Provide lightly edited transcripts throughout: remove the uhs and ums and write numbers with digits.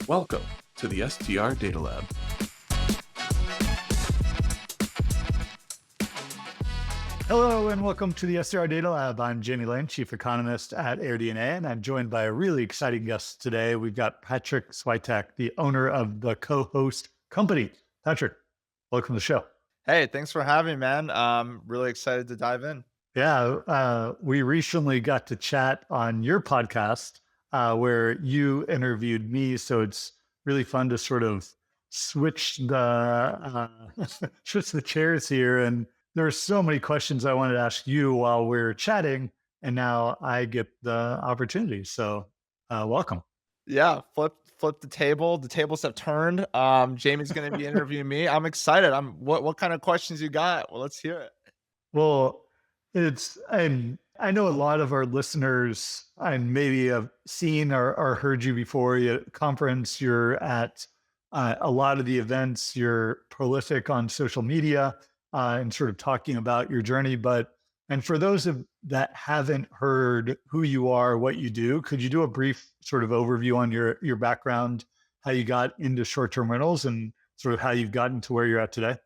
Welcome to the STR Data Lab. Hello and welcome to the STR Data Lab. I'm Jamie Lane, Chief Economist at AirDNA, and I'm joined by a really exciting guest today. We've got Patryk Swietek, the owner of the Cohost Company. Patryk, welcome to the show. Hey, thanks for having me, man. Really excited to dive in. Yeah, we recently got to chat on your podcast where you interviewed me, so it's really fun to sort of switch the switch the chairs here. And there are so many questions I wanted to ask you while we're chatting, and now I get the opportunity. So, welcome. Yeah, flip the table. The tables have turned. Jamie's going to be interviewing me. I'm excited. What kind of questions you got? Well, let's hear it. Well, and I know a lot of our listeners and maybe have seen or heard you before. You at conference, you're at a lot of the events, you're prolific on social media and sort of talking about your journey. And for those that haven't heard who you are, what you do, could you do a brief sort of overview on your background, how you got into short-term rentals and sort of how you've gotten to where you're at today?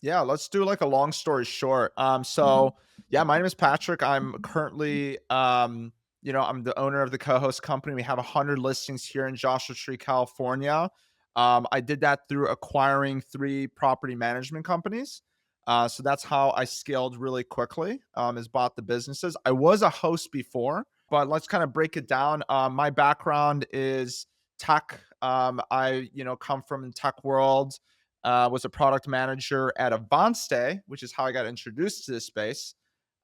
Yeah, let's do like a long story short. So yeah, my name is Patrick. I'm currently, I'm the owner of the Cohost Company. We have 100 listings here in Joshua Tree, California. I did that through acquiring 3 property management companies. So that's how I scaled really quickly. Is bought the businesses. I was a host before, but let's kind of break it down. My background is tech. I come from the tech world. Was a product manager at Aon Stay, which is how I got introduced to this space.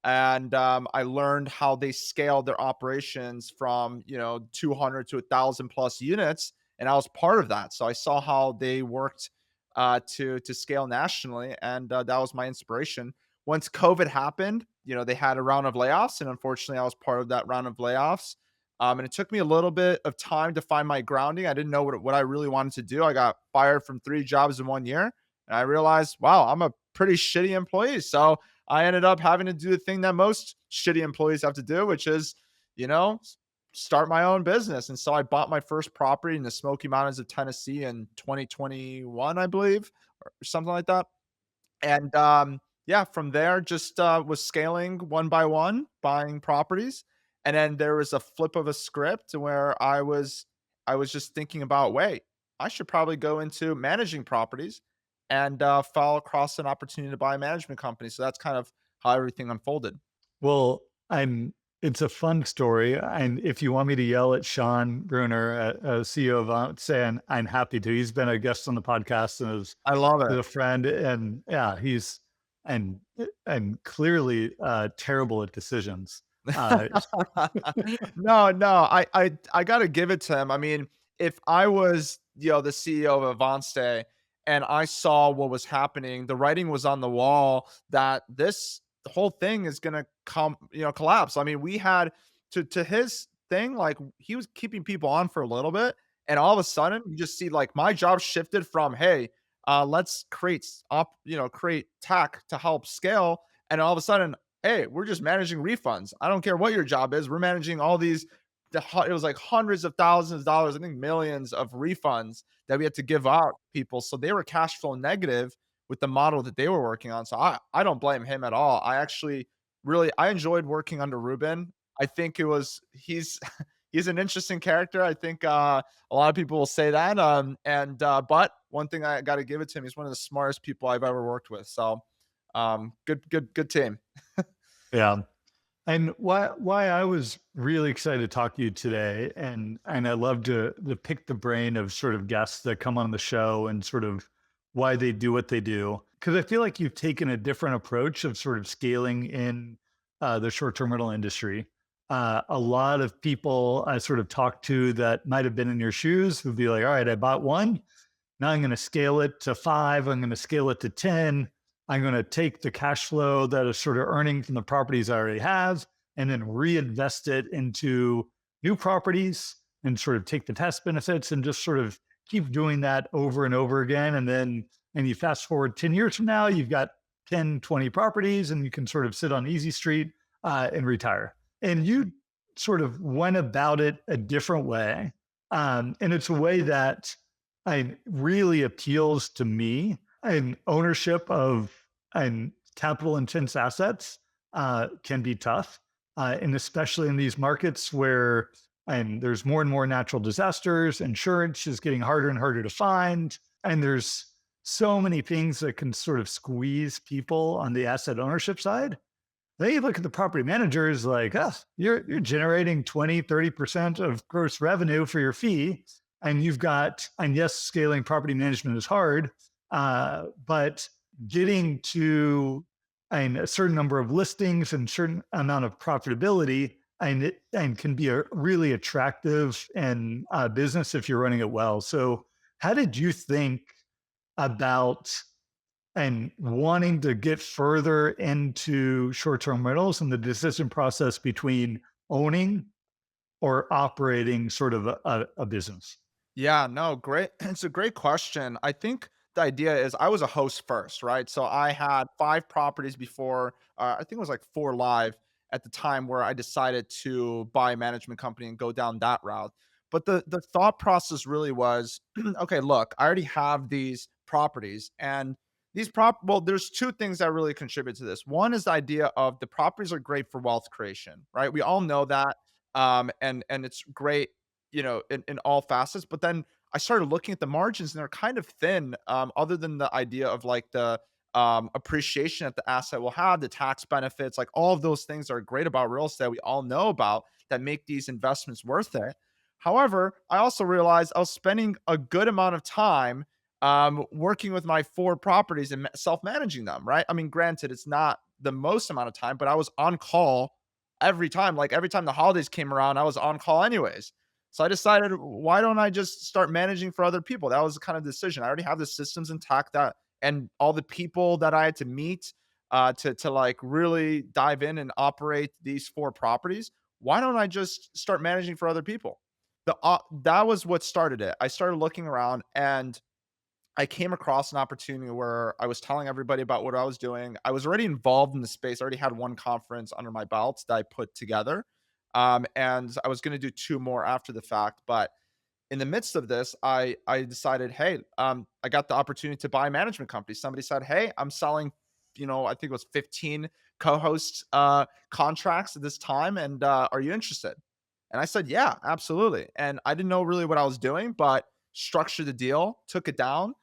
And I learned how they scaled their operations from 200 to 1,000 plus units, and I was part of that. So I saw how they worked to scale nationally, and that was my inspiration. Once COVID happened, they had a round of layoffs, and unfortunately, I was part of that round of layoffs. And it took me a little bit of time to find my grounding. I didn't know what I really wanted to do. I got fired from 3 jobs in 1 year, and I realized, wow, I'm a pretty shitty employee. So I ended up having to do the thing that most shitty employees have to do, which is, you know, start my own business. And so I bought my first property in the Smoky Mountains of Tennessee in 2021, I believe, or something like that. And yeah, from there, just was scaling one by one, buying properties. And then there was a flip of a script where I was just thinking about, wait, I should probably go into managing properties, and fall across an opportunity to buy a management company. So that's kind of how everything unfolded. Well, it's a fun story. And if you want me to yell at Sean Bruner, CEO of Aon Stay, I'm happy to. He's been a guest on the podcast and I love is it. a friend. And yeah, he's and and clearly terrible at decisions. Uh, No, I gotta give it to him. I mean, if I was, the CEO of Aon Stay and I saw what was happening, the writing was on the wall that this whole thing is gonna collapse. I mean, we had to his thing, like he was keeping people on for a little bit, and all of a sudden you just see like my job shifted from, hey, let's create tech to help scale, and all of a sudden, hey, we're just managing refunds. I don't care what your job is. We're managing all these. It was like hundreds of thousands of dollars, I think millions of refunds that we had to give out to people. So they were cash flow negative with the model that they were working on. So I don't blame him at all. I actually I enjoyed working under Ruben. I think he's he's an interesting character. I think a lot of people will say that. But one thing I got to give it to him, he's one of the smartest people I've ever worked with. So good team. yeah. And why I was really excited to talk to you today, and I love to pick the brain of sort of guests that come on the show and sort of why they do what they do, because I feel like you've taken a different approach of sort of scaling in the short-term rental industry. A lot of people I sort of talked to that might have been in your shoes would be like, all right, I bought one. Now I'm going to scale it to 5. I'm going to scale it to 10. I'm going to take the cash flow that is sort of earning from the properties I already have and then reinvest it into new properties and sort of take the tax benefits and just sort of keep doing that over and over again. And you fast forward 10 years from now, you've got 10, 20 properties and you can sort of sit on easy street and retire. And you sort of went about it a different way. And it's a way that really appeals to me. And ownership of capital intense assets can be tough, and especially in these markets where there's more and more natural disasters. Insurance is getting harder and harder to find, and there's so many things that can sort of squeeze people on the asset ownership side. They look at the property managers like, oh, you're generating 20, 30% of gross revenue for your fee. And you've got, and yes, scaling property management is hard, but getting to a certain number of listings and certain amount of profitability and can be a really attractive and business if you're running it well. So how did you think about wanting to get further into short-term rentals and the decision process between owning or operating sort of a business? Yeah, no, great. It's a great question. I think the idea is I was a host first, right? So I had 5 properties before, I think it was like 4 live at the time where I decided to buy a management company and go down that route. But the thought process really was, okay, look, I already have these properties and well, there's 2 things that really contribute to this. One is the idea of the properties are great for wealth creation, right? We all know that. And it's great, in all facets. But then I started looking at the margins and they're kind of thin, other than the idea of like the appreciation that the asset will have, the tax benefits, like all of those things are great about real estate. We all know about that make these investments worth it. However, I also realized I was spending a good amount of time working with my 4 properties and self-managing them, right? I mean, granted, it's not the most amount of time, but I was on call every time. Like every time the holidays came around, I was on call anyways. So I decided, why don't I just start managing for other people? That was the kind of decision. I already have the systems intact that and all the people that I had to meet to like really dive in and operate these 4 properties. Why don't I just start managing for other people? That was what started it. I started looking around and I came across an opportunity where I was telling everybody about what I was doing. I was already involved in the space. I already had 1 conference under my belt that I put together. And I was going to do 2 more after the fact. But in the midst of this, I decided, hey, I got the opportunity to buy a management company. Somebody said, hey, I'm selling, I think it was 15 co-host contracts at this time. And are you interested? And I said, yeah, absolutely. And I didn't know really what I was doing, but structured the deal, took it down.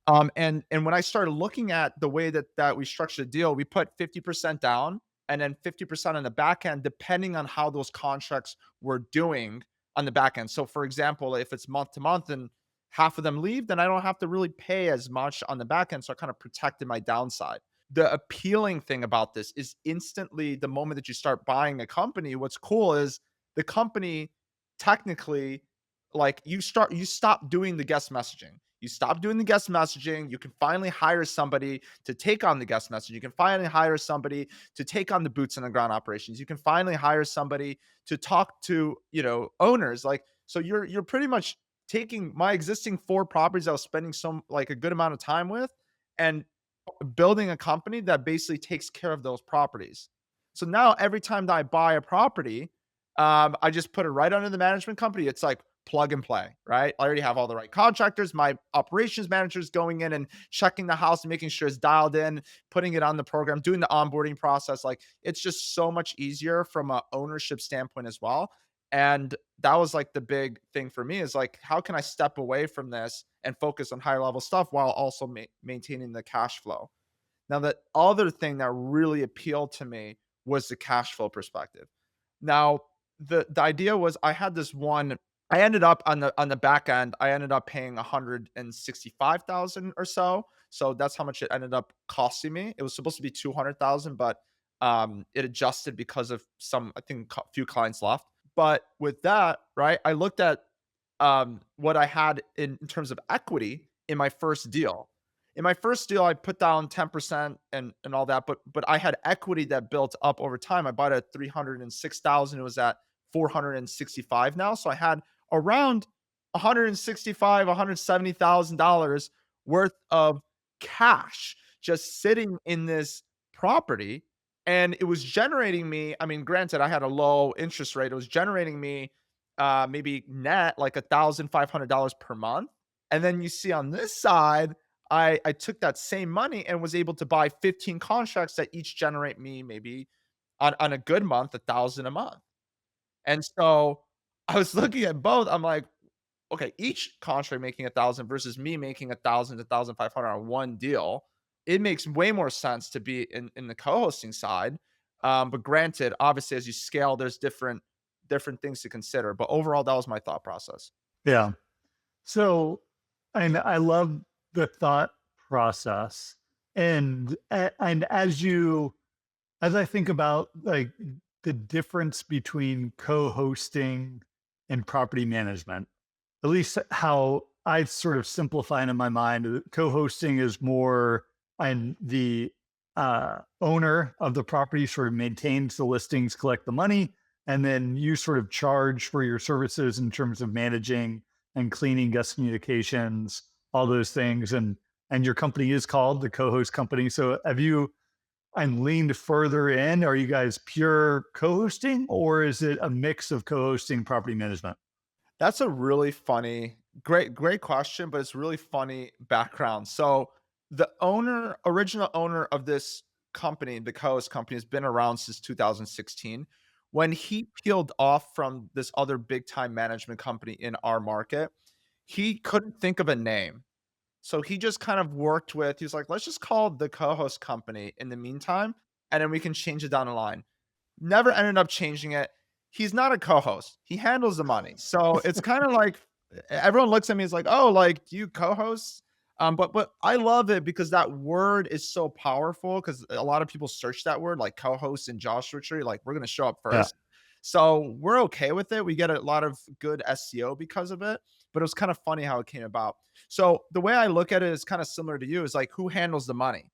And when I started looking at the way that we structured the deal, we put 50% down and then 50% on the back end, depending on how those contracts were doing on the back end. So, for example, if it's month to month and half of them leave, then I don't have to really pay as much on the back end. So I kind of protected my downside. The appealing thing about this is instantly the moment that you start buying a company, what's cool is the company technically, like you stop doing the guest messaging. You stop doing the guest messaging. You can finally hire somebody to take on the guest message. You can finally hire somebody to take on the boots on the ground operations. You can finally hire somebody to talk to, owners. Like, so you're pretty much taking my existing 4 properties I was spending some like a good amount of time with and building a company that basically takes care of those properties. So now every time that I buy a property, I just put it right under the management company. It's like plug and play, right? I already have all the right contractors. My operations managers going in and checking the house and making sure it's dialed in, putting it on the program, doing the onboarding process. Like it's just so much easier from a ownership standpoint as well. And that was like the big thing for me is like, how can I step away from this and focus on higher level stuff while also maintaining the cash flow? Now, the other thing that really appealed to me was the cash flow perspective. Now, the idea was I had this one. I ended up on the back end. I ended up paying 165,000 or so. So that's how much it ended up costing me. It was supposed to be 200,000, but it adjusted because of some, I think, few clients left. But with that, right, I looked at what I had in terms of equity in my first deal. In my first deal, I put down 10% and all that, but I had equity that built up over time. I bought it at 306,000. It was at 465 now. So I had around 165, $170,000 worth of cash just sitting in this property. And it was generating me, I mean, granted, I had a low interest rate. It was generating me maybe net like $1,500 per month. And then you see on this side, I took that same money and was able to buy 15 contracts that each generate me maybe on a good month, 1,000 a month. And so I was looking at both. I'm like, okay, each contract making 1,000 versus me making 1,000 to 1,500 on one deal. It makes way more sense to be in the co-hosting side. But granted, obviously, as you scale, there's different things to consider. But overall, that was my thought process. Yeah. So, and I love the thought process. And as I think about like the difference between co-hosting and property management, at least how I sort of simplify it in my mind, co-hosting is more and the owner of the property sort of maintains the listings, collect the money, and then you sort of charge for your services in terms of managing and cleaning guest communications, all those things. And your company is called the Co-Host Company. So have you and leaned further in? Are you guys pure co-hosting, or is it a mix of co-hosting property management? That's a really funny, great question, but it's really funny background. So the original owner of this company, the Cohost Company, has been around since 2016. When he peeled off from this other big time management company in our market, he couldn't think of a name. So he just kind of worked with, he's like, let's just call it the Co-Host Company in the meantime, and then we can change it down the line. Never ended up changing it. He's not a co-host. He handles the money. So it's kind of like everyone looks at me as like, "Oh, like do you co-host?" But I love it because that word is so powerful because a lot of people search that word like co-host in Joshua Tree, like we're gonna show up Yeah. first. So we're okay with it. We get a lot of good SEO because of it, but it was kind of funny how it came about. So the way I look at it is kind of similar to you, is like who handles the money?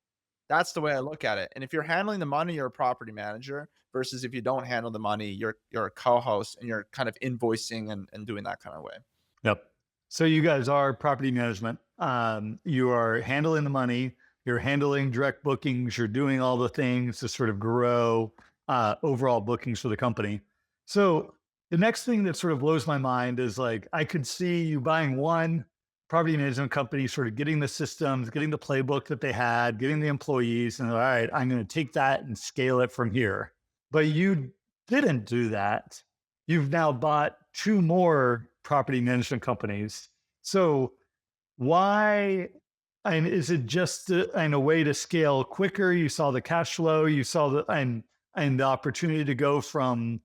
That's the way I look at it. And if you're handling the money, you're a property manager versus if you don't handle the money, you're a co-host and you're kind of invoicing and doing that kind of way. Yep. So you guys are property management. You are handling the money. You're handling direct bookings. You're doing all the things to sort of grow overall bookings for the company. So the next thing that sort of blows my mind is like I could see you buying one property management company, sort of getting the systems, getting the playbook that they had, getting the employees, and all right, I'm going to take that and scale it from here. But you didn't do that. You've now bought two more property management companies. So why? And is it just in a way to scale quicker? You saw the cash flow, you saw the opportunity to go from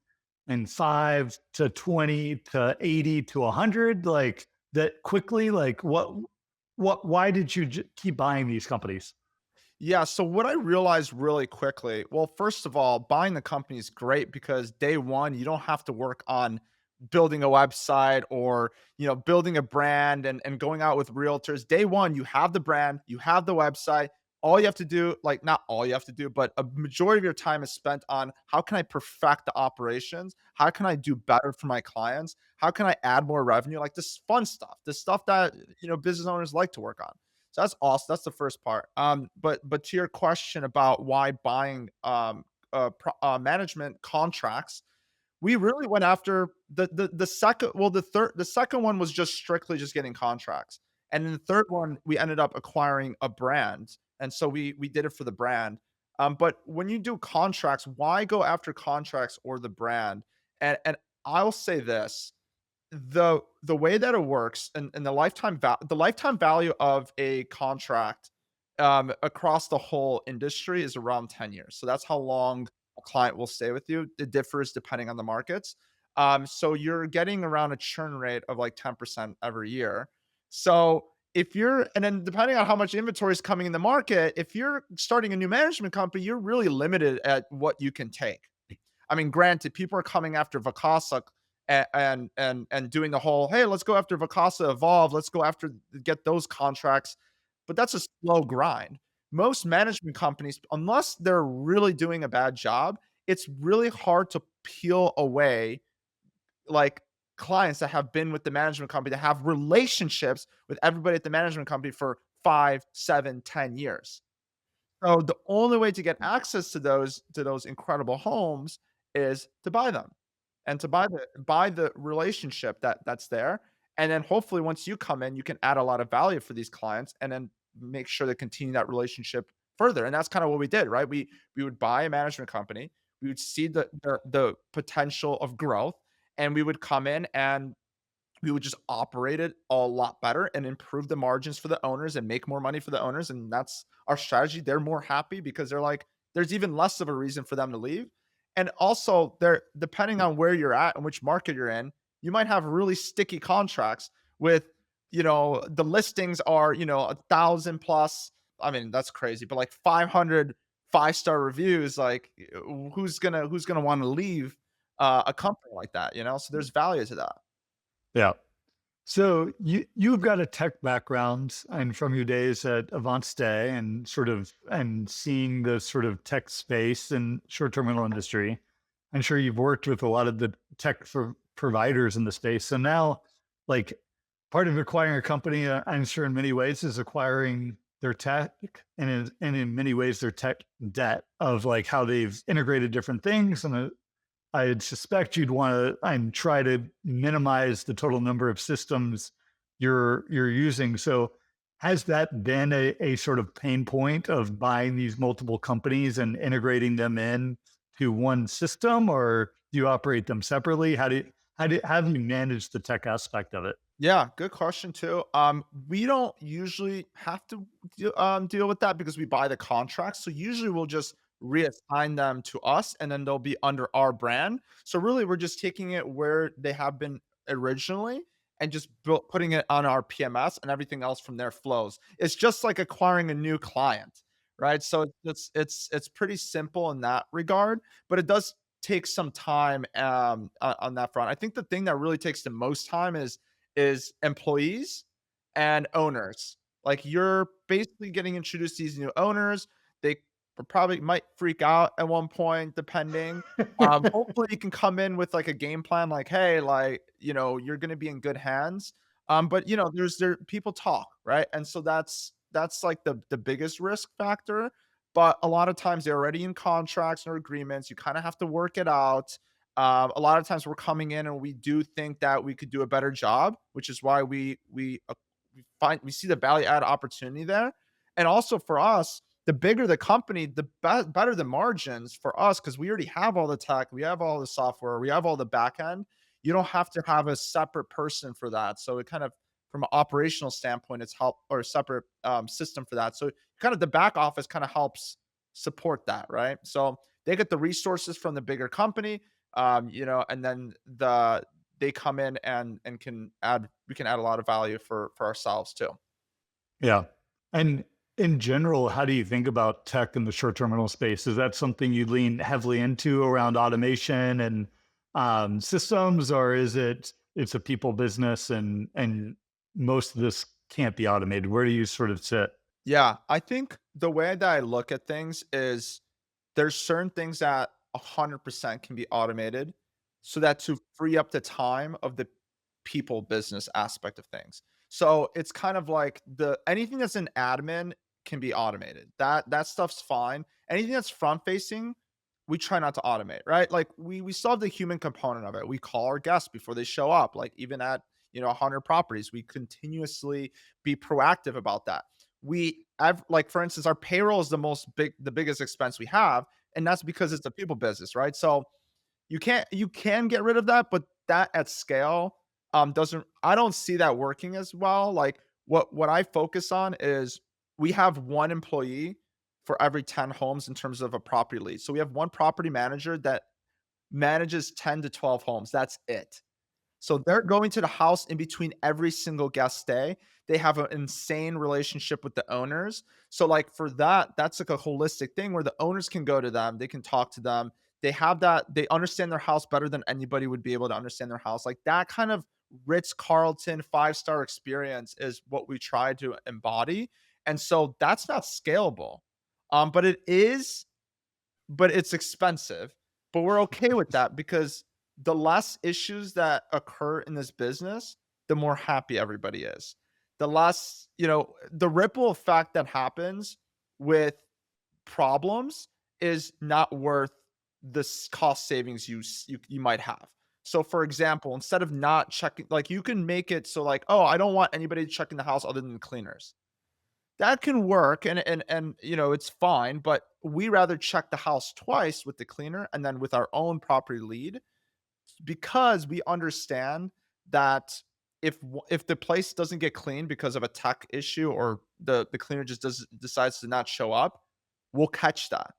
and 5 to 20 to 80 to 100 like that quickly. Like why did you keep buying these companies? Yeah, so what I realized really quickly, well, first of all, buying the company is great because day one, you don't have to work on building a website or building a brand and going out with realtors. Day one, you have the brand, you have the website. All you have to do, like not all you have to do, but a majority of your time is spent on how can I perfect the operations? How can I do better for my clients? How can I add more revenue? Like this fun stuff, this stuff that business owners like to work on. So that's awesome. That's the first part. But to your question about why buying management contracts, we really went after the second. Well, the second one was just strictly just getting contracts, and then the third one we ended up acquiring a brand, and so we did it for the brand. But when you do contracts, why go after contracts or the brand? And I'll say this: the way that it works and the lifetime value of a contract across the whole industry is around 10 years. So that's how long a client will stay with you. It differs depending on the markets. So you're getting around a churn rate of like 10% every year. So if you're and then depending on how much inventory is coming in the market, if you're starting a new management company, you're really limited at what you can take. I mean, granted, people are coming after Vacasa and doing the whole, hey, let's go after Vacasa Evolve, let's go after get those contracts, but that's a slow grind. Most management companies, unless they're really doing a bad job, it's really hard to peel away like clients that have been with the management company that have relationships with everybody at the management company for 5, 7, 10 years. So the only way to get access to those incredible homes is to buy them and to buy the relationship that's there. And then hopefully once you come in, you can add a lot of value for these clients and then make sure to continue that relationship further. And that's kind of what we did, right? We would buy a management company, we would see the potential of growth, and we would come in and we would just operate it a lot better and improve the margins for the owners and make more money for the owners. And that's our strategy. They're more happy because they're like, there's even less of a reason for them to leave. And also, they're depending on where you're at and which market you're in, you might have really sticky contracts with, the listings are, 1,000 plus. I mean, that's crazy, but like 500 5-star reviews, like who's gonna want to leave a company like that, So there's value to that. Yeah. So you've got a tech background, and from your days at Aon Stay and seeing the sort of tech space and short-term rental industry, I'm sure you've worked with a lot of the tech providers in the space. So now, like, part of acquiring a company, I'm sure in many ways is acquiring their tech, and in many ways their tech debt of like how they've integrated different things. And I'd suspect you'd want to and try to minimize the total number of systems you're using. So has that been a sort of pain point of buying these multiple companies and integrating them in to one system, or do you operate them separately? How do you manage the tech aspect of it? Yeah, good question too. We don't usually have to deal with that because we buy the contracts. So usually we'll just reassign them to us and then they'll be under our brand. So really we're just taking it where they have been originally and just putting it on our PMS, and everything else from there flows. It's just like acquiring a new client, right? So it's pretty simple in that regard, but it does take some time on that front. I think the thing that really takes the most time is employees and owners. Like, you're basically getting introduced to these new owners. They probably might freak out at one point, depending. Hopefully you can come in with like a game plan, like, hey, like, you're gonna be in good hands. But there people talk, right? And so that's like the biggest risk factor. But a lot of times they're already in contracts or agreements. You kind of have to work it out. A lot of times we're coming in and we do think that we could do a better job, which is why we see the value add opportunity there. And also for us, the bigger the company, the better the margins for us because we already have all the tech, we have all the software, we have all the back end. You don't have to have a separate person for that. So it kind of, from an operational standpoint, it's help or a separate system for that. So kind of the back office kind of helps support that, right? So they get the resources from the bigger company, and then they come in and can add we can add a lot of value for ourselves too. Yeah. And in general, how do you think about tech in the short terminal space? Is that something you lean heavily into around automation and systems, or is it's a people business and most of this can't be automated? Where do you sort of sit? Yeah, I think the way that I look at things is there's certain things that 100% can be automated so that to free up the time of the people business aspect of things. So it's kind of like the anything that's an admin can be automated. That stuff's fine. Anything that's front facing, we try not to automate, right? Like we still have the human component of it. We call our guests before they show up. Like even at 100 properties, we continuously be proactive about that. We have, like, for instance, our payroll is the biggest expense we have, and that's because it's a people business, right? So you can get rid of that, but that at scale doesn't I don't see that working as well. Like, what I focus on is we have one employee for every 10 homes in terms of a property lead. So we have one property manager that manages 10 to 12 homes. That's it. So they're going to the house in between every single guest stay. They have an insane relationship with the owners. So like for that, that's like a holistic thing where the owners can go to them, they can talk to them. They understand their house better than anybody would be able to understand their house. Like that kind of Ritz Carlton 5-star experience is what we try to embody. And so that's not scalable. But it's expensive. But we're okay with that because the less issues that occur in this business, the more happy everybody is. The less, the ripple effect that happens with problems is not worth the cost savings you might have. So for example, instead of not checking, like you can make it so like, oh, I don't want anybody checking the house other than the cleaners. That can work and it's fine, but we rather check the house twice with the cleaner and then with our own property lead, because we understand that if the place doesn't get cleaned because of a tech issue, or the cleaner just decides to not show up, we'll catch that.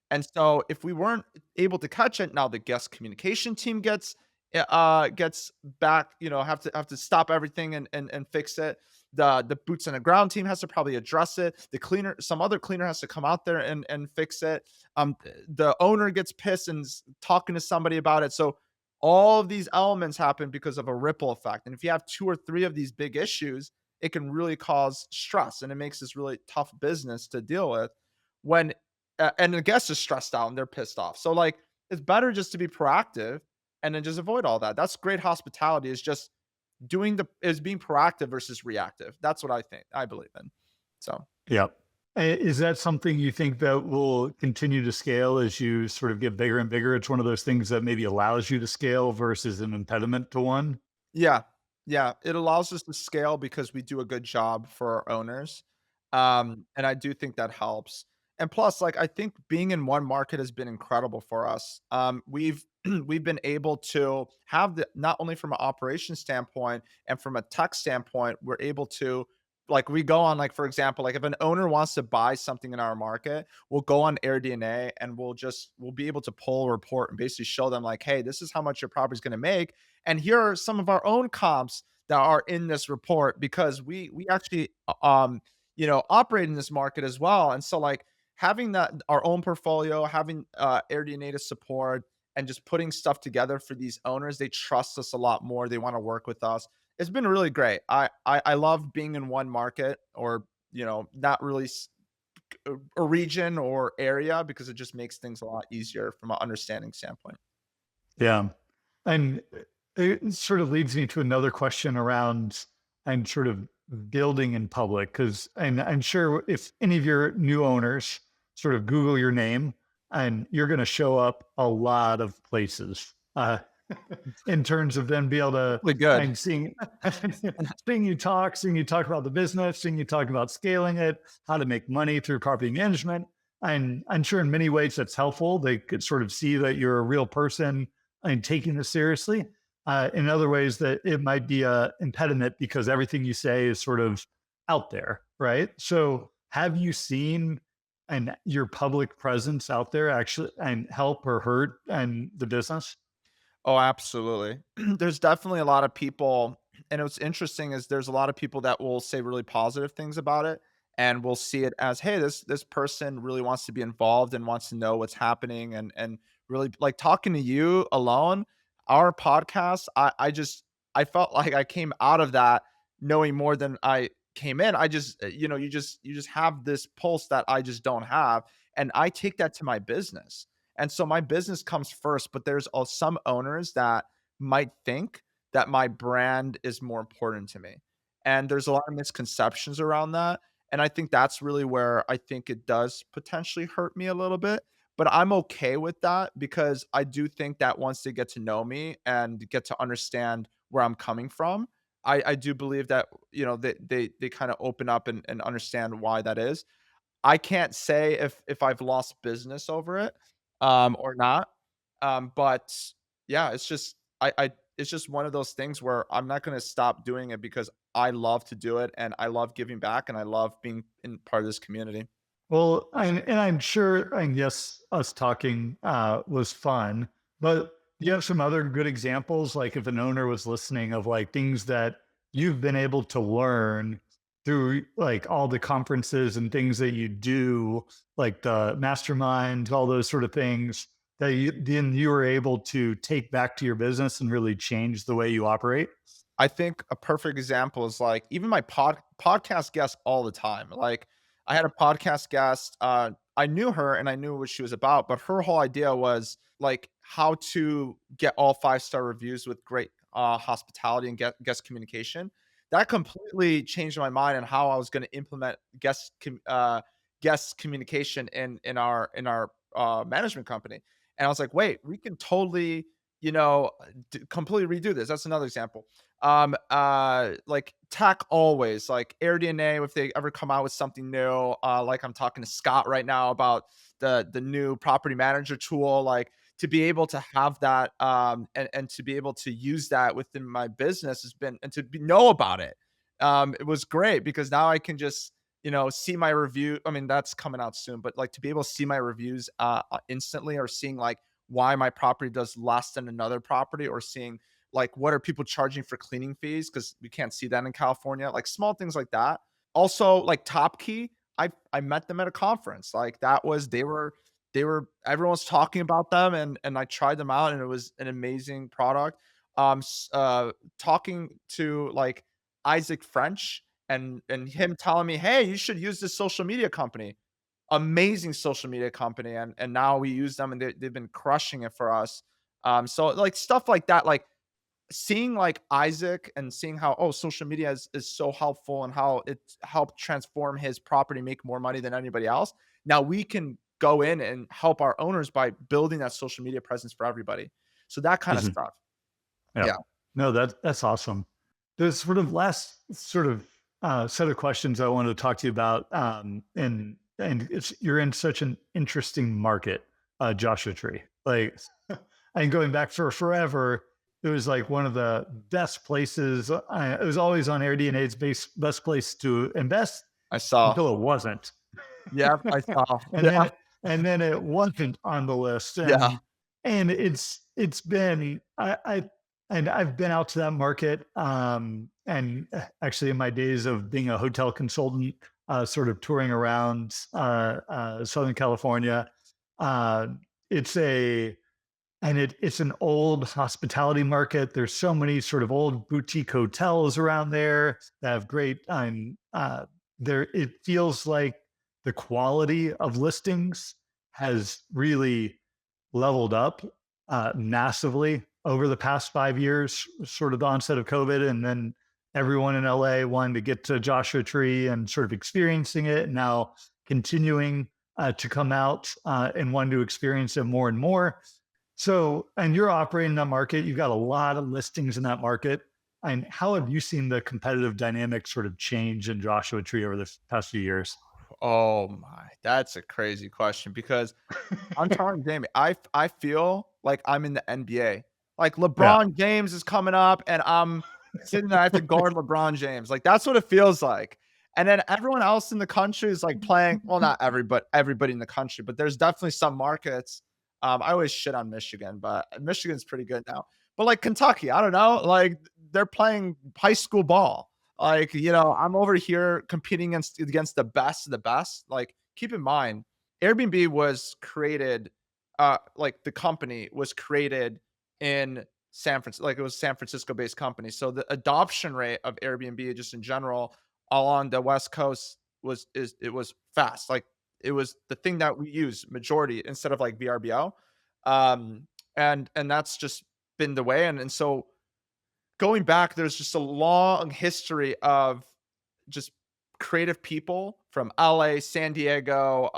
And so if we weren't able to catch it, now the guest communication team gets back, have to stop everything and fix it. The boots on the ground team has to probably address it. Some other cleaner has to come out there and fix it. The owner gets pissed and talking to somebody about it. So all of these elements happen because of a ripple effect. And if you have two or three of these big issues, it can really cause stress, and it makes this really tough business to deal with when and the guest is stressed out and they're pissed off. So like it's better just to be proactive and then just avoid all that. That's great hospitality, is just being proactive versus reactive. That's what I believe in. So Yep. Is that something you think that will continue to scale as you sort of get bigger and bigger? It's one of those things that maybe allows you to scale versus an impediment to one. yeah. Yeah, it allows us to scale because we do a good job for our owners. And I do think that helps. And plus, like I think being in one market has been incredible for us. We've we've been able to have the not only from an operation standpoint and from a tech standpoint, we're able to, like, we go on, like, for example, like if an owner wants to buy something in our market, we'll go on AirDNA and we'll be able to pull a report and basically show them like, hey, this is how much your property's going to make, and here are some of our own comps that are in this report, because we actually operate in this market as well. And so like having that our own portfolio, having AirDNA to support, and just putting stuff together for these owners, they trust us a lot more. They want to work with us. It's been really great. I love being in one market, or not really a region or area, because it just makes things a lot easier from an understanding standpoint. Yeah. And it sort of leads me to another question around and sort of building in public. Cause and I'm sure if any of your new owners sort of Google your name, and you're going to show up a lot of places. In terms of then be able to Really good. and seeing you talk about the business, seeing you talk about scaling it, how to make money through property management. And I'm sure in many ways that's helpful. They could sort of see that you're a real person and taking this seriously. In other ways, that it might be a impediment because everything you say is sort of out there, right? So, have you seen and your public presence out there actually and help or hurt and the business? Oh, absolutely. There's definitely a lot of people, and what's interesting is there's a lot of people that will say really positive things about it, and will see it as, hey, this person really wants to be involved and wants to know what's happening, and really like talking to you alone, our podcast, I felt like I came out of that knowing more than I came in. I just you just have this pulse that I just don't have, and I take that to my business. And so my business comes first, but there's some owners that might think that my brand is more important to me. And there's a lot of misconceptions around that. And I think that's really where I think it does potentially hurt me a little bit. But I'm okay with that, because I do think that once they get to know me and get to understand where I'm coming from, I do believe that, they kind of open up and understand why that is. I can't say if I've lost business over it, or not. But yeah, it's just one of those things where I'm not gonna stop doing it, because I love to do it and I love giving back and I love being in part of this community. Well, and I'm sure, and yes, us talking was fun, but do you have some other good examples? Like if an owner was listening of like things that you've been able to learn through like all the conferences and things that you do, like the mastermind, all those sort of things that you were able to take back to your business and really change the way you operate? I think a perfect example is like even my podcast guests all the time. Like I had a podcast guest, I knew her and I knew what she was about, but her whole idea was like how to get all 5-star reviews with great hospitality and guest communication. That completely changed my mind on how I was going to implement guest communication in our management company. And I was like, wait, we can totally completely redo this. That's another example. Like Tack Always, like AirDNA, if they ever come out with something new, like I'm talking to Scott right now about the new property manager tool, like to be able to have that, and to be able to use that within my business has been, and to know about it. It was great because now I can just, see my review. I mean, that's coming out soon, but like to be able to see my reviews instantly, or seeing like why my property does less than another property, or seeing like what are people charging for cleaning fees, because we can't see that in California, like small things like that. Also, like Top Key, I met them at a conference. Like that was, they were everyone's talking about them, and I tried them out, and it was an amazing product. Talking to like Isaac French, and him telling me, "Hey, you should use this social media company." Amazing social media company, and now we use them, and they've been crushing it for us. So like stuff like that, like seeing like Isaac, and seeing how, oh, social media is so helpful, and how it's helped transform his property, make more money than anybody else. Now we can go in and help our owners by building that social media presence for everybody. So that kind of Mhm. stuff. Yeah. Yeah. No, that's awesome. The sort of last sort of set of questions I wanted to talk to you about, and you're in such an interesting market, Joshua Tree. Like, and going back for forever, it was like one of the best places. It was always on AirDNA's best place to invest I saw. until it wasn't. Yeah, I saw. and Yeah. then and then it wasn't on the list, Yeah. and it's been and I've been out to that market, and actually in my days of being a hotel consultant, sort of touring around Southern California. uh, it's a and it's an old hospitality market. There's so many sort of old boutique hotels around there that have great, there it feels like the quality of listings has really leveled up massively over the past 5 years, sort of the onset of COVID, and then everyone in LA wanting to get to Joshua Tree and sort of experiencing it, and now continuing to come out and wanting to experience it more and more. So, and you're operating in that market, you've got a lot of listings in that market. And how have you seen the competitive dynamic sort of change in Joshua Tree over the past few years? Oh my, that's a crazy question, because I'm telling you, Jamie, I feel like I'm in the NBA. Like Yeah. LeBron James is coming up, and I'm sitting there, I have to guard LeBron James. Like that's what it feels like. And then everyone else in the country is like playing. Well, not everybody in the country, but there's definitely some markets. I always shit on Michigan, but Michigan's pretty good now. But like Kentucky, I don't know, like they're playing high school ball. Like, I'm over here competing against the best of the best. Like, keep in mind, Airbnb was created, like the company was created in San Francisco, like it was a San Francisco based company. So the adoption rate of Airbnb just in general along the West Coast it was fast. Like it was the thing that we use majority instead of like VRBO. Um, and that's just been the way. And so going back, there's just a long history of just creative people from LA, San Diego,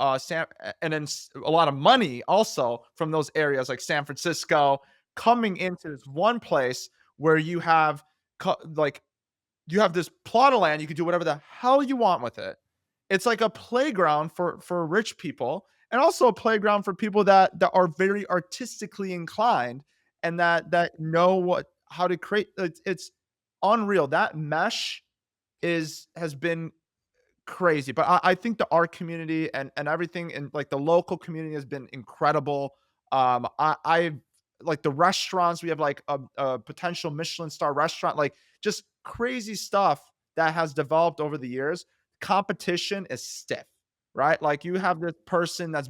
and then a lot of money also from those areas like San Francisco, coming into this one place where you have like you have this plot of land, you can do whatever the hell you want with it. It's like a playground for rich people, and also a playground for people that are very artistically inclined, and that know what how to create. It's unreal. That mesh is has been crazy. But I think the art community and everything, and like the local community has been incredible. I like the restaurants. We have like a potential Michelin star restaurant, like just crazy stuff that has developed over the years. Competition is stiff, right? Like you have this person that's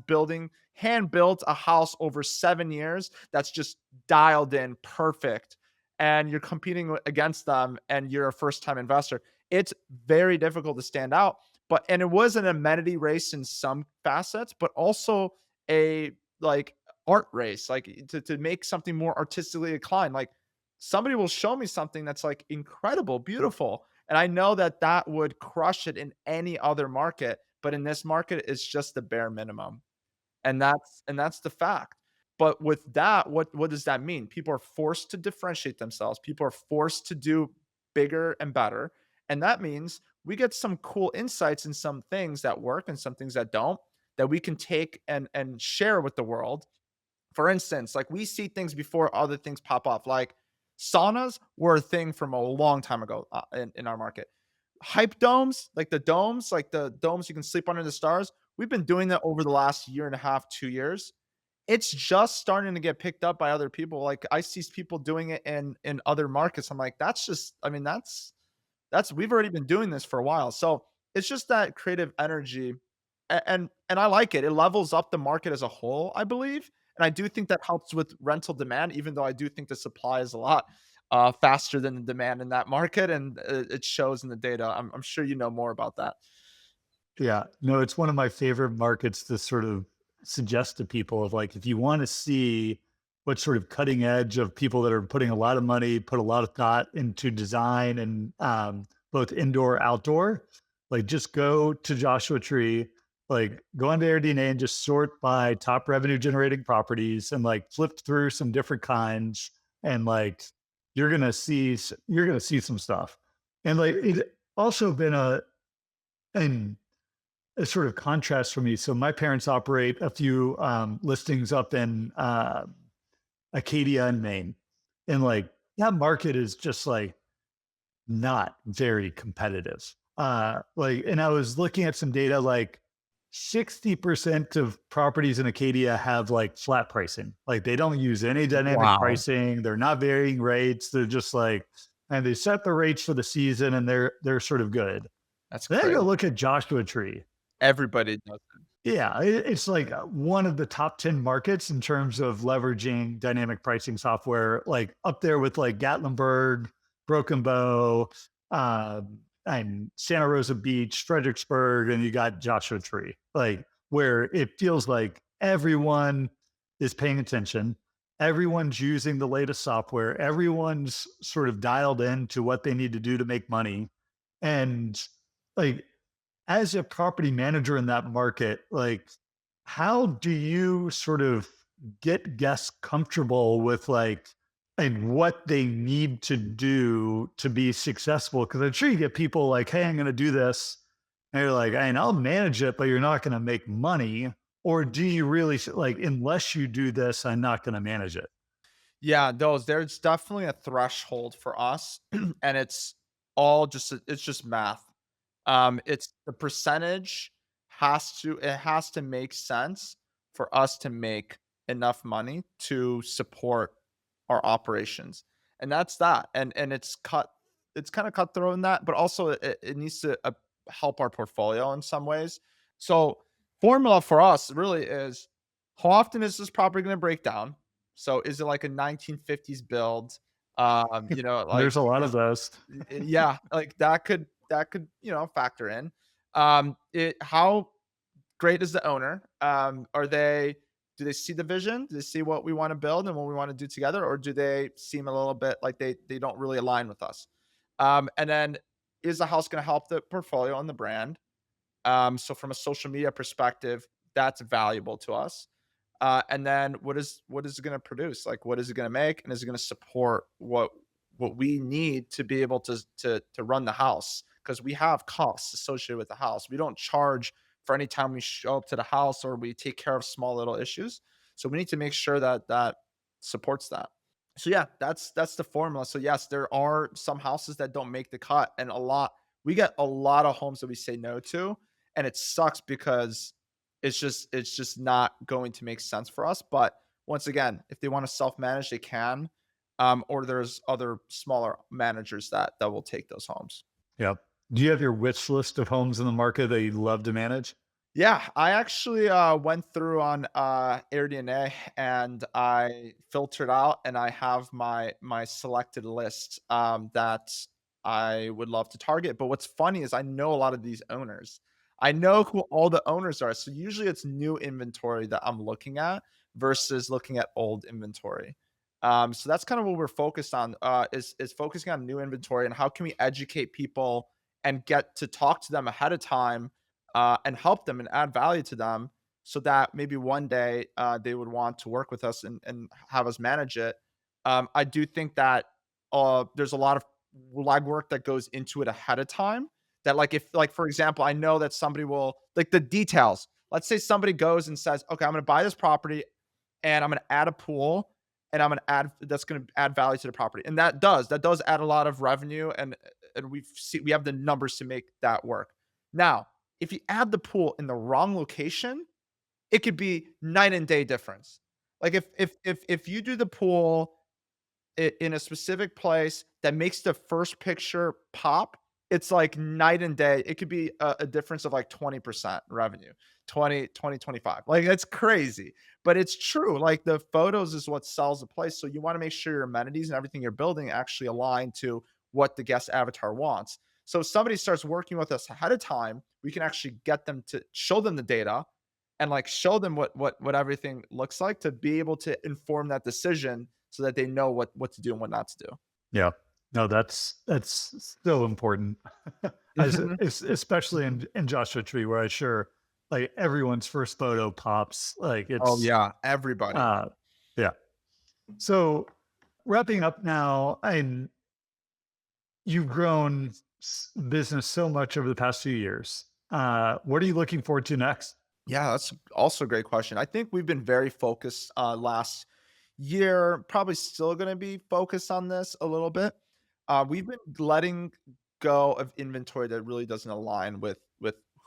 hand built a house over 7 years that's just dialed in perfect, and you're competing against them, and you're a first time investor. It's very difficult to stand out. But and it was an amenity race in some facets, but also a like art race, like to make something more artistically inclined. Like somebody will show me something that's like incredible, beautiful, and I know that that would crush it in any other market, but in this market, it's just the bare minimum, and that's the fact. But with that, what does that mean? People are forced to differentiate themselves. People are forced to do bigger and better. And that means we get some cool insights and some things that work and some things that don't, that we can take and share with the world. For instance, like we see things before other things pop off. Like saunas were a thing from a long time ago in our market. Hype domes, like the domes you can sleep under the stars. We've been doing that over the last year and a half, 2 years. It's just starting to get picked up by other people. Like I see people doing it in other markets. I'm like, that's just, I mean, that's we've already been doing this for a while. So it's just that creative energy, and I like it. It levels up the market as a whole, I believe, and I do think that helps with rental demand. Even though I do think the supply is a lot faster than the demand in that market, and it shows in the data. I'm sure you know more about that. Yeah, no, it's one of my favorite markets to sort of suggest to people of like, if you want to see what sort of cutting edge of people that are putting a lot of money, put a lot of thought into design and both indoor, outdoor, like just go to Joshua Tree, like go onto AirDNA and just sort by top revenue generating properties and like flip through some different kinds and like you're gonna see some stuff. And like it also been and a sort of contrast for me. So my parents operate a few listings up in Acadia in Maine, and like that market is just like not very competitive. Like, and I was looking at some data, like 60% of properties in Acadia have like flat pricing. Like they don't use any dynamic Wow, pricing. They're not varying rates. They're just like, and they set the rates for the season, and they're sort of good. that's Then I go crazy. look at Joshua Tree. Everybody does it. Yeah, it's like one of the top 10 markets in terms of leveraging dynamic pricing software, like up there with like Gatlinburg, Broken Bow, uh, and Santa Rosa Beach, Fredericksburg, and you got Joshua Tree, like where it feels like everyone is paying attention. Everyone's using the latest software. Everyone's sort of dialed in to what they need to do to make money. And like as a property manager in that market, like how do you sort of get guests comfortable with like and what they need to do to be successful? Because I'm sure you get people like, hey, I'm going to do this. And you're like, and I'll manage it, but you're not going to make money. Or do you really like, unless you do this, I'm not going to manage it? Yeah, there's definitely a threshold for us, and it's just math. It's the percentage has to make sense for us to make enough money to support our operations, and that's that. And it's kind of cutthroat in that, but also it needs to help our portfolio in some ways. So formula for us really is how often is this property going to break down? So is it like a 1950s build? Like There's a lot of those. yeah, like that could, factor in. It how great is the owner? Do they see the vision? Do they see what we want to build and what we want to do together, or do they seem a little bit like they don't really align with us? And then is the house going to help the portfolio and the brand? So from a social media perspective, that's valuable to us. And then what is it going to produce? Like what is it going to make, and is it going to support what we need to be able to run the house? Because we have costs associated with the house. We don't charge for any time we show up to the house or we take care of small little issues. So we need to make sure that that supports that. So yeah, that's the formula. So yes, there are some houses that don't make the cut, and we get a lot of homes that we say no to, and it sucks because it's just not going to make sense for us. But once again, if they want to self-manage, they can. Or there's other smaller managers that will take those homes. Yep. Do you have your wish list of homes in the market that you'd love to manage? Yeah, I actually went through on AirDNA and I filtered out, and I have my selected list that I would love to target. But what's funny is I know a lot of these owners. I know who all the owners are. So usually it's new inventory that I'm looking at versus looking at old inventory. So that's kind of what we're focused on, is focusing on new inventory and how can we educate people and get to talk to them ahead of time, and help them and add value to them, so that maybe one day they would want to work with us and have us manage it. I do think that there's a lot of legwork that goes into it ahead of time. That like if like for example, I know that somebody will like the details. Let's say somebody goes and says, "Okay, I'm going to buy this property and I'm going to add a pool and I'm going to add that's going to add value to the property." And that does add a lot of revenue and we have the numbers to make that work. Now, if you add the pool in the wrong location, it could be night and day difference. Like if you do the pool in a specific place that makes the first picture pop, it's like night and day. It could be a difference of like 20% revenue, 25. Like that's crazy, but it's true. Like the photos is what sells the place. So you want to make sure your amenities and everything you're building actually align to what the guest avatar wants. So if somebody starts working with us ahead of time, we can actually get them to show them the data and like show them what everything looks like to be able to inform that decision so that they know what to do and what not to do. Yeah. No, that's so important. Mhm. Especially in Joshua Tree, where I sure like everyone's first photo pops. Like Oh it's yeah, everybody. uh yeah. So wrapping up now, and you've grown business so much over the past few years. What are you looking forward to next? Yeah, that's also a great question. I think we've been very focused last year, probably still going to be focused on this a little bit. We've been letting go of inventory that really doesn't align with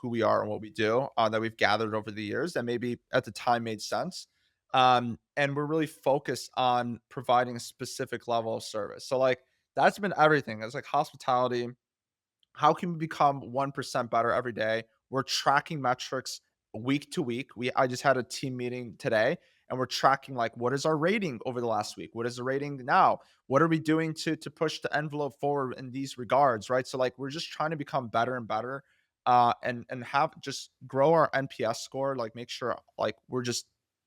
who we are and what we do that we've gathered over the years that maybe at the time made sense. And we're really focused on providing a specific level of service. So like that's been everything. It's like hospitality. How can we become 1% better every day? We're tracking metrics week to week. I just had a team meeting today and we're tracking like what is our rating over the last week? What is the rating now? What are we doing to push the envelope forward in these regards, right? So like we're just trying to become better and better and have just grow our NPS score, like make sure like we're just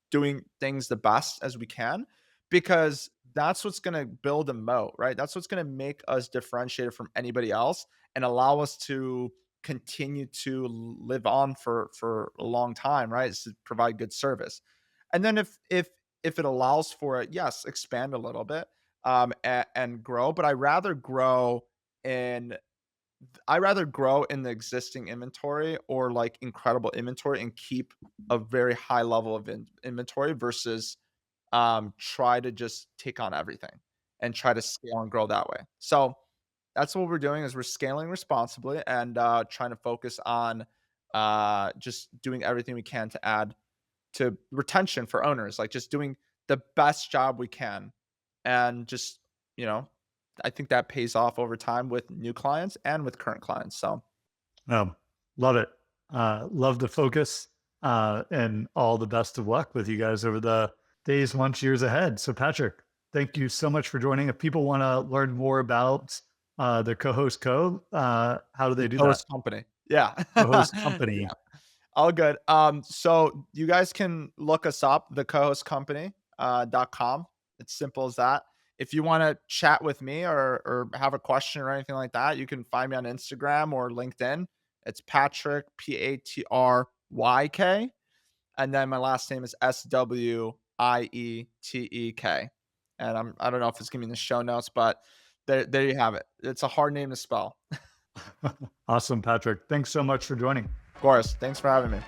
doing things the best as we can because that's what's going to build a moat, right? That's what's going to make us differentiated from anybody else and allow us to continue to live on for a long time, right? Is to provide good service. And then if it allows for it, yes, expand a little bit and grow. But in I rather grow in the existing inventory or like incredible inventory and keep a very high level of inventory versus try to just take on everything and try to scale and grow that way. So that's what we're doing is we're scaling responsibly and trying to focus on just doing everything we can to add to retention for owners, like just doing the best job we can. And just, you know, I think that pays off over time with new clients and with current clients. So Um, Love it. Love the focus, and all the best of luck with you guys over the days, months, years ahead. So, Patrick, thank you so much for joining. If people want to learn more about the Co-Host Co, how do they the do that? Cohost Company. Yeah. Co-Host Company. Yeah. All good. So you guys can look us up, the co-host company .com. It's simple as that. If you want to chat with me or have a question or anything like that, you can find me on Instagram or LinkedIn. It's Patryk, Patryk. And then my last name is Swietek. And I don't know if it's gonna be in the show notes, but there you have it. It's a hard name to spell. Awesome, Patrick. Thanks so much for joining. Of course. Thanks for having me.